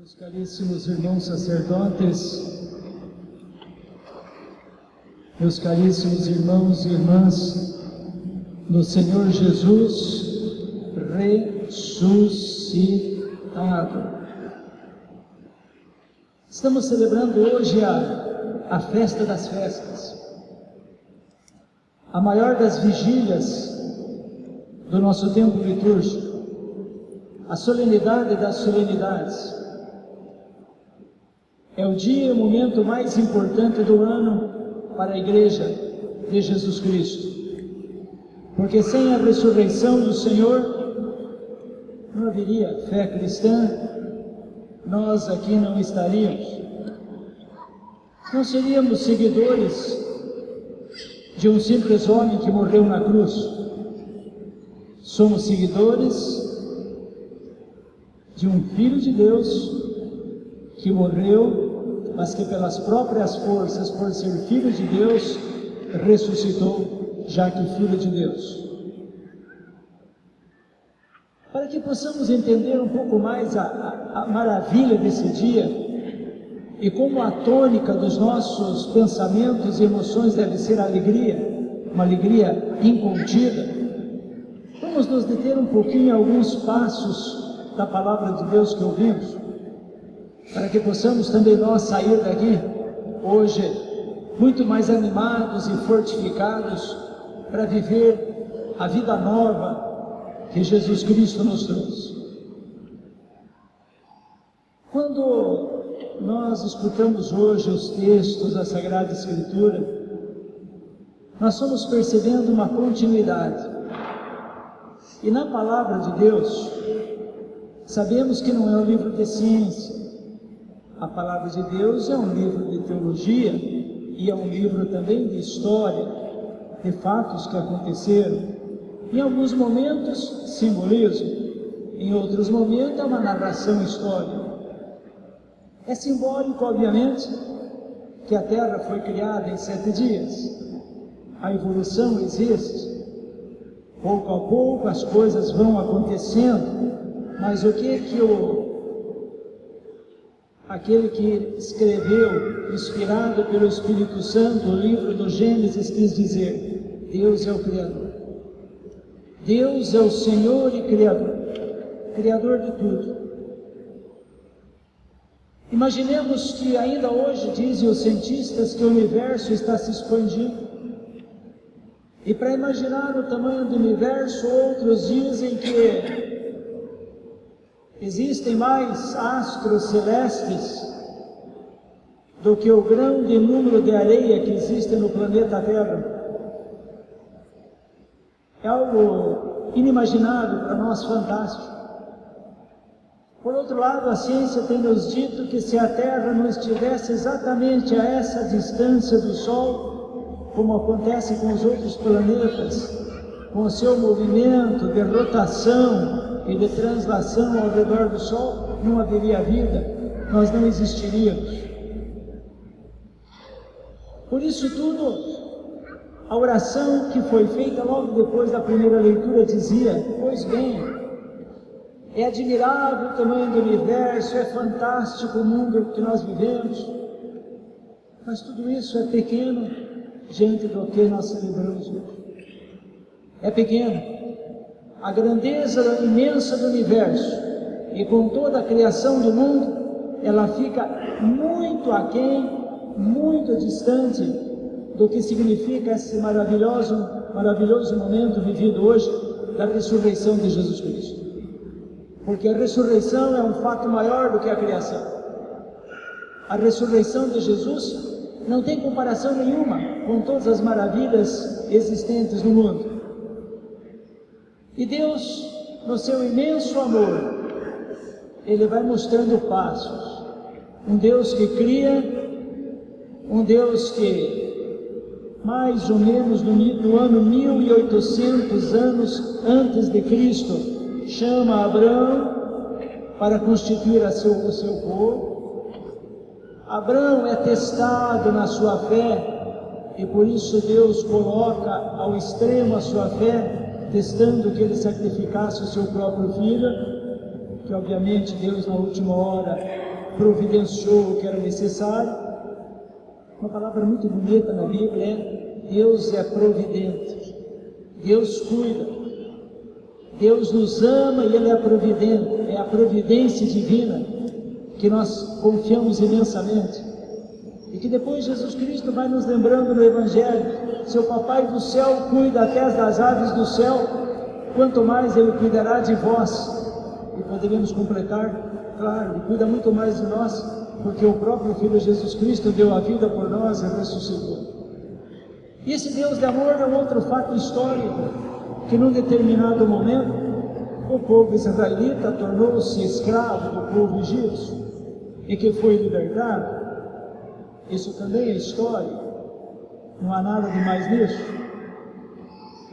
Meus caríssimos irmãos sacerdotes, meus caríssimos irmãos e irmãs, no Senhor Jesus ressuscitado. Estamos celebrando hoje a festa das festas, a maior das vigílias do nosso tempo litúrgico, a solenidade das solenidades. É o dia e o momento mais importante do ano para a Igreja de Jesus Cristo, porque sem a ressurreição do Senhor não haveria fé cristã, nós aqui não estaríamos, não seríamos seguidores de um simples homem que morreu na cruz. Somos seguidores de um Filho de Deus que morreu, mas que pelas próprias forças, por ser Filho de Deus, ressuscitou, já que Filho de Deus. Para que possamos entender um pouco mais a maravilha desse dia e como a tônica dos nossos pensamentos e emoções deve ser a alegria, uma alegria incontida, vamos nos deter um pouquinho em alguns passos da Palavra de Deus que ouvimos, para que possamos também nós sair daqui hoje muito mais animados e fortificados para viver a vida nova que Jesus Cristo nos trouxe. Quando nós escutamos hoje os textos da Sagrada Escritura, nós estamos percebendo uma continuidade. E na Palavra de Deus, sabemos que não é um livro de ciência. A Palavra de Deus é um livro de teologia e é um livro também de história, de fatos que aconteceram. Em alguns momentos, simbolismo. Em outros momentos, é uma narração histórica. É simbólico, obviamente, que a Terra foi criada em 7 dias. A evolução existe. Pouco a pouco as coisas vão acontecendo, mas o que aquele que escreveu, inspirado pelo Espírito Santo, o livro do Gênesis, quis dizer? Deus é o Criador. Deus é o Senhor e Criador, Criador de tudo. Imaginemos que ainda hoje dizem os cientistas que o universo está se expandindo. E para imaginar o tamanho do universo, outros dizem que existem mais astros celestes do que o grão de número de areia que existe no planeta Terra. É algo inimaginável para nós, fantástico. Por outro lado, a ciência tem nos dito que se a Terra não estivesse exatamente a essa distância do Sol, como acontece com os outros planetas, com o seu movimento de rotação e de translação ao redor do Sol, não haveria vida, nós não existiríamos. Por isso tudo, a oração que foi feita logo depois da primeira leitura dizia: pois bem, é admirável o tamanho do universo, é fantástico o mundo que nós vivemos, mas tudo isso é pequeno diante do que nós celebramos hoje. É pequeno. A grandeza imensa do universo e com toda a criação do mundo, ela fica muito aquém, muito distante do que significa esse maravilhoso momento vivido hoje da ressurreição de Jesus Cristo. Porque a ressurreição é um fato maior do que a criação. A ressurreição de Jesus não tem comparação nenhuma com todas as maravilhas existentes no mundo. E Deus, no seu imenso amor, Ele vai mostrando passos. Um Deus que cria, um Deus que, mais ou menos no ano 1800 anos antes de Cristo, chama Abraão para constituir o seu povo. Abraão é testado na sua fé, e por isso Deus coloca ao extremo a sua fé, testando que ele sacrificasse o seu próprio filho, que obviamente Deus na última hora providenciou o que era necessário. Uma palavra muito bonita na Bíblia é: Deus é providente, Deus cuida, Deus nos ama e Ele é providente, é a providência divina que nós confiamos imensamente. E que depois Jesus Cristo vai nos lembrando no Evangelho: seu Papai do céu cuida até das aves do céu, quanto mais Ele cuidará de vós. E poderíamos completar: claro, Ele cuida muito mais de nós, porque o próprio Filho Jesus Cristo deu a vida por nós e ressuscitou. E esse Deus de amor é um outro fato histórico, que num determinado momento o povo israelita tornou-se escravo do povo egípcio e que foi libertado. Isso também é história, não há nada de mais nisso.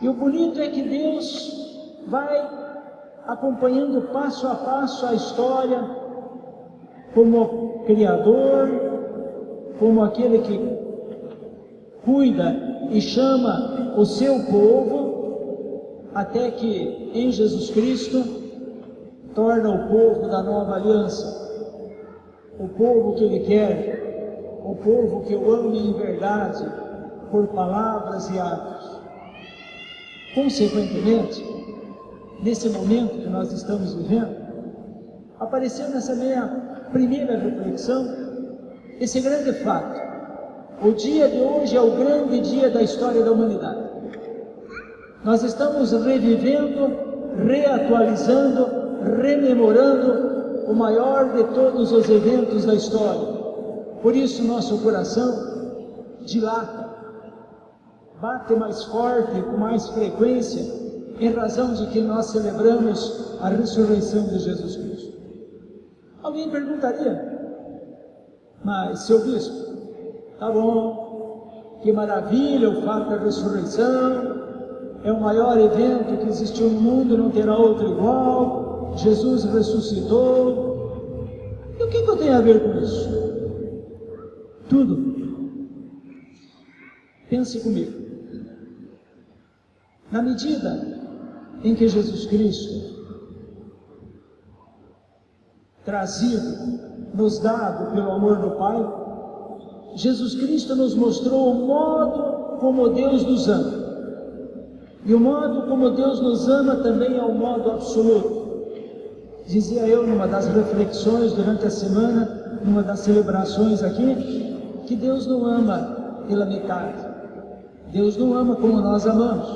E o bonito é que Deus vai acompanhando passo a passo a história, como Criador, como aquele que cuida e chama o seu povo, até que em Jesus Cristo torna o povo da nova aliança, o povo que Ele quer, o povo que o ama em verdade, por palavras e atos. Consequentemente, nesse momento que nós estamos vivendo, apareceu nessa minha primeira reflexão esse grande fato: o dia de hoje é o grande dia da história da humanidade. Nós estamos revivendo, reatualizando, rememorando o maior de todos os eventos da história. Por isso nosso coração dilata, bate mais forte, com mais frequência, em razão de que nós celebramos a ressurreição de Jesus Cristo. Alguém perguntaria: mas, seu bispo, tá bom, que maravilha o fato da ressurreição, é o maior evento que existiu no mundo, não terá outro igual, Jesus ressuscitou. E o que eu tenho a ver com isso? Tudo. Pense comigo. Na medida em que Jesus Cristo, trazido, nos dado pelo amor do Pai, Jesus Cristo nos mostrou o modo como Deus nos ama. E o modo como Deus nos ama também é o modo absoluto. Dizia eu numa das reflexões durante a semana, numa das celebrações aqui, que Deus não ama pela metade. Deus não ama como nós amamos.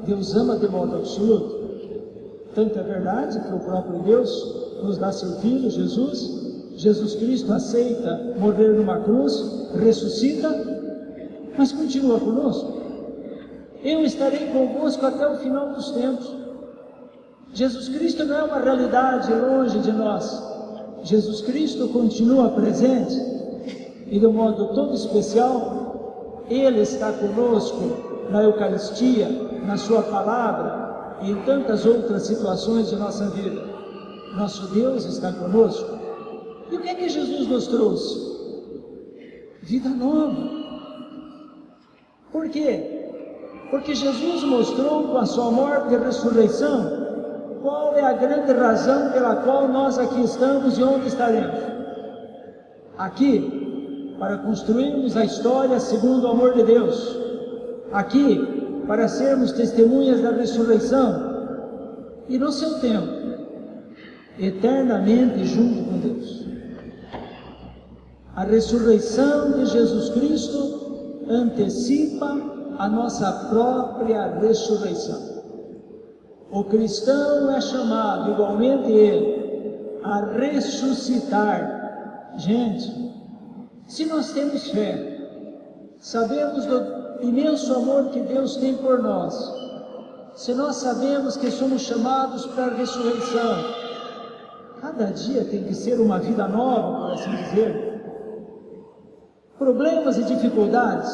Deus ama de modo absoluto. Tanto é verdade que o próprio Deus nos dá seu Filho, Jesus Cristo aceita morrer numa cruz, ressuscita, mas continua conosco. Eu estarei convosco até o final dos tempos. Jesus Cristo não é uma realidade longe de nós. Jesus Cristo continua presente e de um modo todo especial, Ele está conosco na Eucaristia, na Sua Palavra e em tantas outras situações de nossa vida. Nosso Deus está conosco. E o que é que Jesus nos trouxe? Vida nova. Por quê? Porque Jesus mostrou com a sua morte e ressurreição qual é a grande razão pela qual nós aqui estamos e onde estaremos. Aqui, para construirmos a história segundo o amor de Deus. Aqui, para sermos testemunhas da ressurreição. E no seu tempo, eternamente junto com Deus. A ressurreição de Jesus Cristo antecipa a nossa própria ressurreição. O cristão é chamado, igualmente ele, a ressuscitar. Gente, se nós temos fé, sabemos do imenso amor que Deus tem por nós, se nós sabemos que somos chamados para a ressurreição, cada dia tem que ser uma vida nova, por assim dizer. Problemas e dificuldades,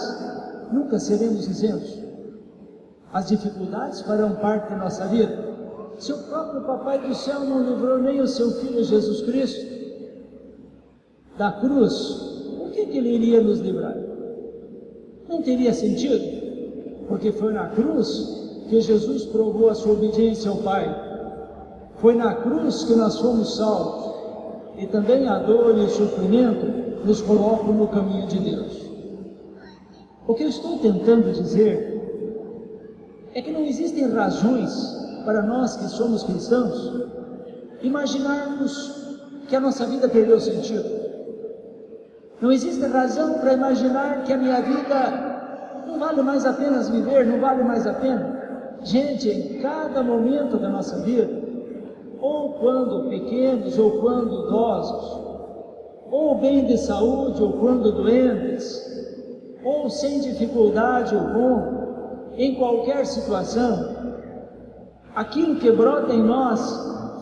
nunca seremos isentos. As dificuldades farão parte da nossa vida. Se o próprio Papai do Céu não livrou nem o seu Filho Jesus Cristo da cruz, por que Ele iria nos livrar? Não teria sentido, porque foi na cruz que Jesus provou a sua obediência ao Pai. Foi na cruz que nós fomos salvos. e também a dor e o sofrimento nos colocam no caminho de Deus. O que eu estou tentando dizer é que não existem razões para nós que somos cristãos imaginarmos que a nossa vida perdeu sentido. Não existe razão para imaginar que a minha vida não vale mais a pena viver, não vale mais a pena. Gente, em cada momento da nossa vida, ou quando pequenos, ou quando idosos, ou bem de saúde, ou quando doentes, ou sem dificuldade ou com, em qualquer situação, aquilo que brota em nós,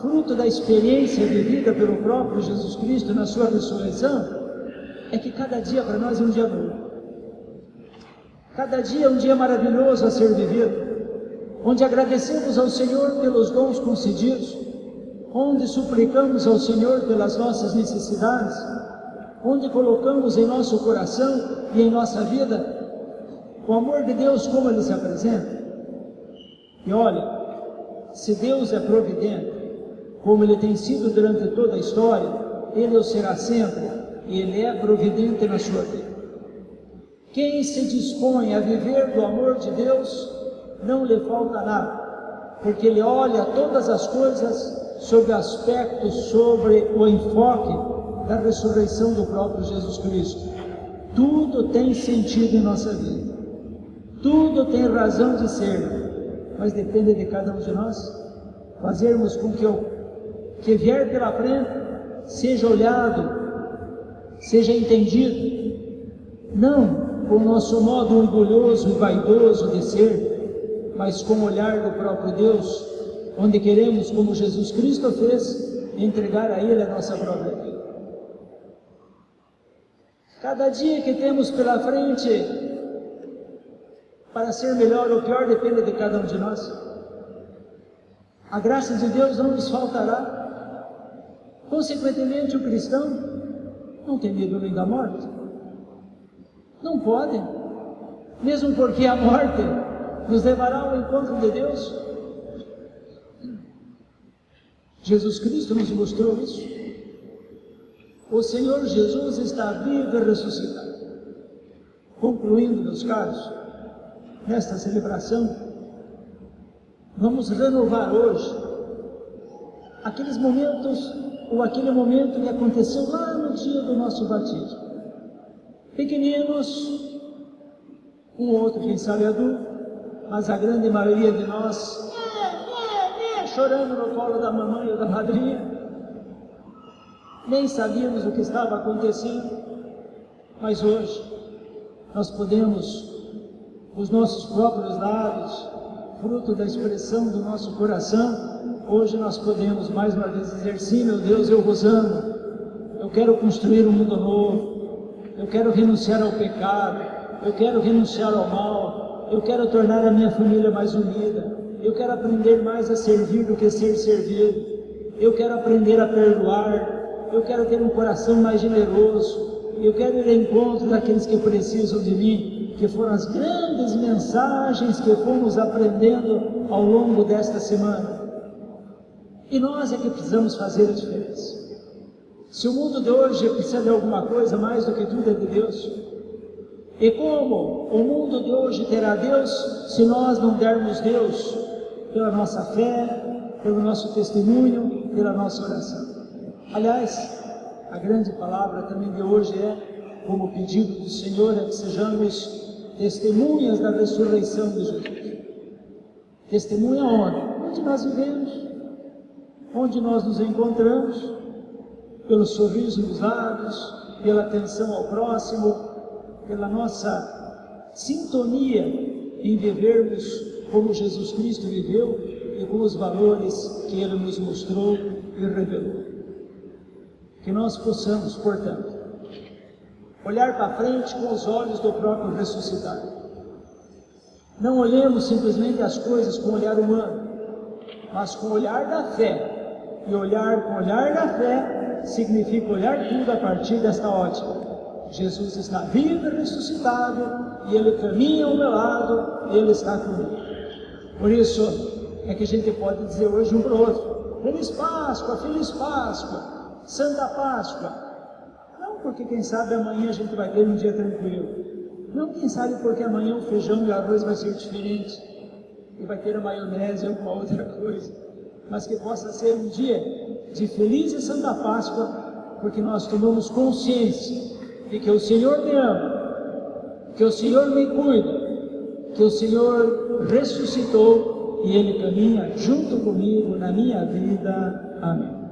fruto da experiência vivida pelo próprio Jesus Cristo na sua ressurreição, é que cada dia para nós é um dia novo. Cada dia é um dia maravilhoso a ser vivido, onde agradecemos ao Senhor pelos dons concedidos, onde suplicamos ao Senhor pelas nossas necessidades, onde colocamos em nosso coração e em nossa vida o amor de Deus como Ele se apresenta. E olha, se Deus é providente, como Ele tem sido durante toda a história, Ele o será sempre, e Ele é providente na sua vida. Quem se dispõe a viver do amor de Deus, não lhe falta nada, porque Ele olha todas as coisas sob aspectos, sobre o enfoque da ressurreição do próprio Jesus Cristo. Tudo tem sentido em nossa vida, tudo tem razão de ser, mas depende de cada um de nós fazermos com que o que vier pela frente seja olhado, seja entendido, não com o nosso modo orgulhoso e vaidoso de ser, mas com o olhar do próprio Deus, onde queremos, como Jesus Cristo fez, entregar a Ele a nossa própria vida. Cada dia que temos pela frente para ser melhor ou pior depende de cada um de nós. A graça de Deus não nos faltará. Consequentemente, o cristão não tem medo nem da morte. Não pode, mesmo porque a morte nos levará ao encontro de Deus. Jesus Cristo nos mostrou isso. O Senhor Jesus está vivo e ressuscitado. Concluindo, meus caros, nesta celebração, vamos renovar hoje aqueles momentos, ou aquele momento que aconteceu lá no dia do nosso batismo. Pequeninos, um ou outro, quem sabe, adulto, mas a grande maioria de nós chorando no colo da mamãe ou da madrinha, nem sabíamos o que estava acontecendo, mas hoje nós podemos, os nossos próprios lábios, fruto da expressão do nosso coração, hoje nós podemos mais uma vez dizer: sim, meu Deus, eu vos amo, eu quero construir um mundo novo, eu quero renunciar ao pecado, eu quero renunciar ao mal, eu quero tornar a minha família mais unida, eu quero aprender mais a servir do que ser servido, eu quero aprender a perdoar, eu quero ter um coração mais generoso, eu quero ir ao encontro daqueles que precisam de mim, que foram as grandes mensagens que fomos aprendendo ao longo desta semana. E nós é que precisamos fazer a diferença. Se o mundo de hoje precisa de alguma coisa, mais do que tudo é de Deus. E como o mundo de hoje terá Deus, se nós não dermos Deus pela nossa fé, pelo nosso testemunho, pela nossa oração? Aliás, a grande palavra também de hoje é, como pedido do Senhor, é que sejamos testemunhas da ressurreição de Jesus. Testemunha onde? Onde nós vivemos, onde nós nos encontramos, pelo sorriso nos lábios, pela atenção ao próximo, pela nossa sintonia em vivermos como Jesus Cristo viveu e com os valores que Ele nos mostrou e revelou. Que nós possamos, portanto, olhar para frente com os olhos do próprio ressuscitado. Não olhemos simplesmente as coisas com o olhar humano, mas com o olhar da fé. E olhar com o olhar da fé significa olhar tudo a partir desta ótica. Jesus está vivo e ressuscitado, e Ele caminha ao meu lado, e Ele está comigo. Por isso é que a gente pode dizer hoje um para o outro: Feliz Páscoa, Feliz Páscoa. Santa Páscoa, não porque quem sabe amanhã a gente vai ter um dia tranquilo, não quem sabe porque amanhã o feijão e o arroz vai ser diferente, e vai ter a maionese ou alguma outra coisa, mas que possa ser um dia de feliz e Santa Páscoa, porque nós tomamos consciência de que o Senhor me ama, que o Senhor me cuida, que o Senhor ressuscitou e Ele caminha junto comigo na minha vida. Amém.